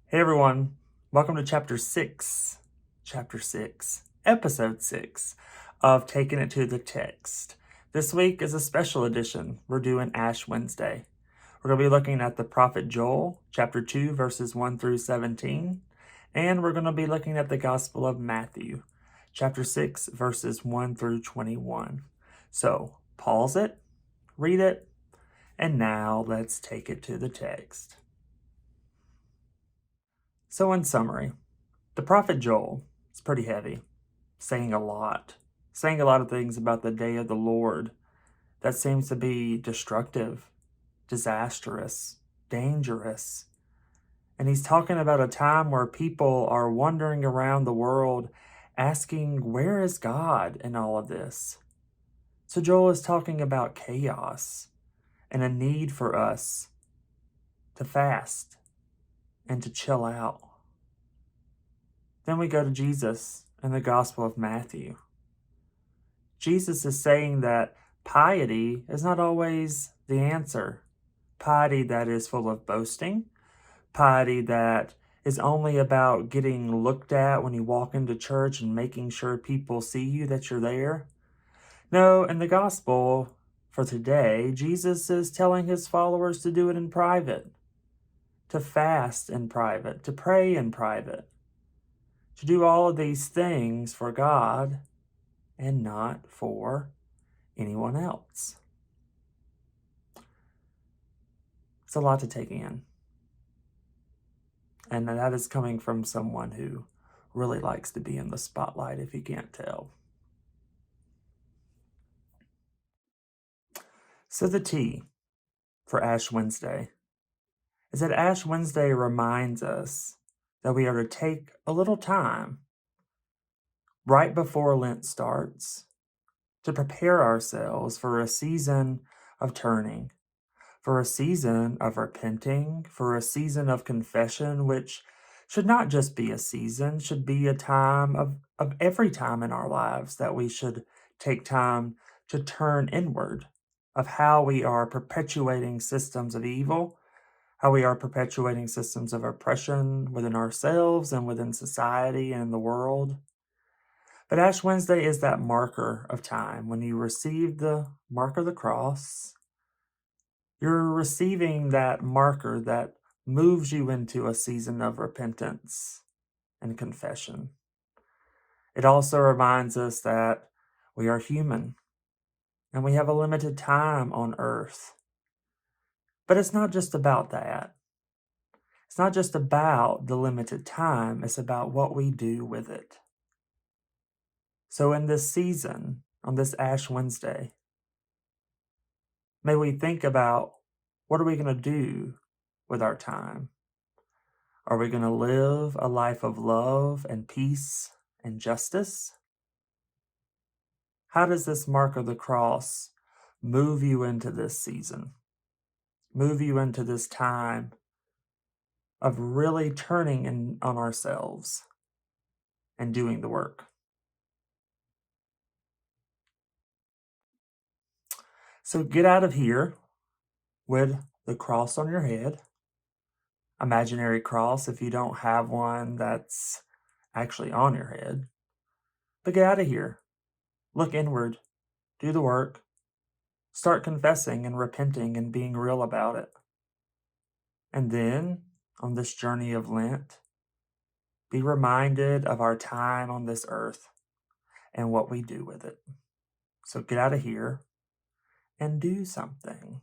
Hey everyone, welcome to Chapter 6, Episode 6 of Taking It to the Text. This week is a special edition. We're doing Ash Wednesday. We're going to be looking at the prophet Joel, chapter 2, verses 1 through 17, and we're going to be looking at the Gospel of Matthew, chapter 6, verses 1 through 21. So, pause it, read it, and now let's take it to the text. So in summary, the prophet Joel is pretty heavy, saying a lot of things about the day of the Lord that seems to be destructive, disastrous, dangerous. And he's talking about a time where people are wandering around the world asking, where is God in all of this? So Joel is talking about chaos and a need for us to fast and to chill out. Then we go to Jesus in the Gospel of Matthew. Jesus is saying that piety is not always the answer. Piety that is full of boasting, piety that is only about getting looked at when you walk into church and making sure people see you that you're there. No, in the Gospel for today, Jesus is telling his followers to do it in private, to fast in private, to pray in private, to do all of these things for God and not for anyone else. It's a lot to take in. And that is coming from someone who really likes to be in the spotlight, if you can't tell. So the T for Ash Wednesday is that Ash Wednesday reminds us that we are to take a little time right before Lent starts to prepare ourselves for a season of turning, for a season of repenting, for a season of confession, which should not just be a season, should be a time of every time in our lives that we should take time to turn inward of how we are perpetuating systems of evil, how we are perpetuating systems of oppression within ourselves and within society and the world. But Ash Wednesday is that marker of time. When you receive the mark of the cross, you're receiving that marker that moves you into a season of repentance and confession. It also reminds us that we are human and we have a limited time on earth. But it's not just about that. It's not just about the limited time, it's about what we do with it. So in this season, on this Ash Wednesday, may we think about, what are we going to do with our time? Are we going to live a life of love and peace and justice? How does this mark of the cross move you into this season? Move you into this time of really turning in on ourselves and doing the work? So get out of here with the cross on your head, imaginary cross if you don't have one that's actually on your head. But get out of here. Look inward. Do the work. Start confessing and repenting and being real about it. And then, on this journey of Lent, be reminded of our time on this earth and what we do with it. So get out of here and do something.